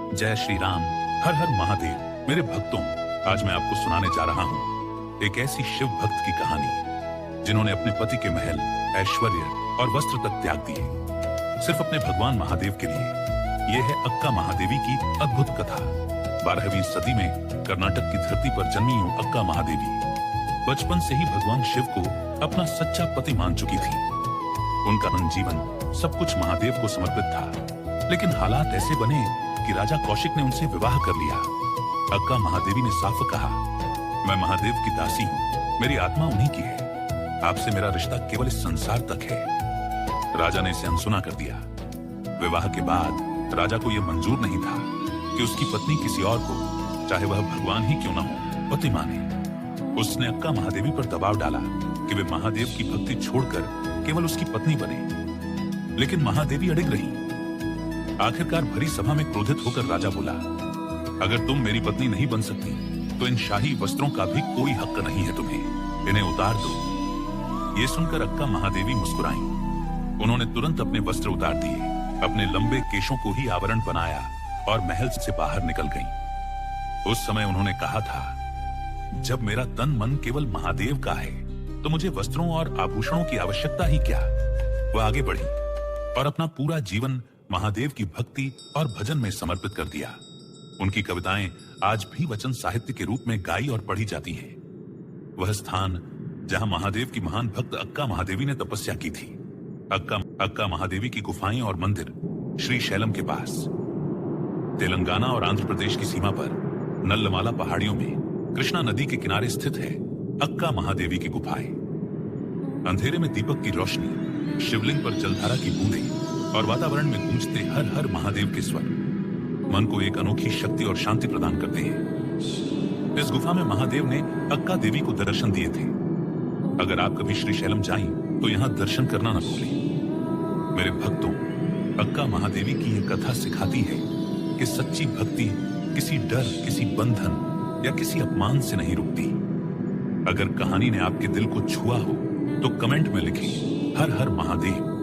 जय श्री राम, हर हर महादेव। मेरे भक्तों, आज मैं आपको सुनाने जा रहा हूँ एक ऐसी शिव भक्त की कहानी जिन्होंने अपने पति के महल, ऐश्वर्य और वस्त्र तक त्याग दिए सिर्फ अपने भगवान महादेव के लिए। यह है अक्का महादेवी की अद्भुत कथा। 12वीं सदी में कर्नाटक की धरती पर जन्मी हूँ अक्का महादेवी बचपन से ही भगवान शिव को अपना सच्चा पति मान चुकी थी। उनका मन जीवन सब कुछ महादेव को समर्पित था, लेकिन हालात ऐसे बने कि राजा कौशिक ने उनसे विवाह कर लिया। अक्का महादेवी ने साफ कहा, मैं महादेव की दासी हूँ, मेरी आत्मा उन्हीं की है, आपसे मेरा रिश्ता केवल इस संसार तक है। राजा ने इसे अनसुना कर दिया। विवाह के बाद राजा को यह मंजूर नहीं था कि उसकी पत्नी किसी और को, चाहे वह भगवान ही क्यों न हो, पति माने। उसने अक्का महादेवी पर दबाव डाला कि वे महादेव की भक्ति छोड़कर केवल उसकी पत्नी बने, लेकिन महादेवी अड़िग रही। आखिरकार भरी सभा में क्रोधित होकर राजा बोला, अगर तुम मेरी पत्नी नहीं बन सकती तो इन शाही वस्त्रों का भी कोई हक नहीं है तुम्हें, इन्हें उतार दो। ये सुनकर अक्का महादेवी मुस्कुराईं। उन्होंने तुरंत अपने वस्त्र उतार दिए, अपने लंबे केशों को ही आवरण बनाया और महल से बाहर निकल गईं। उस समय उन्होंने कहा था, जब मेरा तन मन केवल महादेव का है तो मुझे वस्त्रों और आभूषणों की आवश्यकता ही क्या। वह आगे बढ़ी और अपना पूरा जीवन महादेव की भक्ति और भजन में समर्पित कर दिया। उनकी कविताएं आज भी वचन साहित्य के रूप में गाई और पढ़ी जाती हैं। वह स्थान जहां महादेव की महान भक्त अक्का महादेवी ने तपस्या की थी, अक्का महादेवी की गुफाएं और मंदिर श्री शैलम के पास, तेलंगाना और आंध्र प्रदेश की सीमा पर नल्लमाला पहाड़ियों में कृष्णा नदी के किनारे स्थित है अक्का महादेवी की गुफाएं। अंधेरे में दीपक की रोशनी, शिवलिंग पर जलधारा की बूंदें और वातावरण में गूंजते हर हर महादेव के स्वर मन को एक अनोखी शक्ति और शांति प्रदान करते हैं। इस गुफा में महादेव ने अक्का देवी को दर्शन दिए थे। अगर आप कभी श्री शैलम जाएं तो यहां दर्शन करना न भूलें। मेरे भक्तों, अक्का महादेवी की यह कथा सिखाती है कि सच्ची भक्ति किसी डर, किसी बंधन या किसी अपमान से नहीं रुकती। अगर कहानी ने आपके दिल को छुआ हो तो कमेंट में लिखें, हर हर महादेव।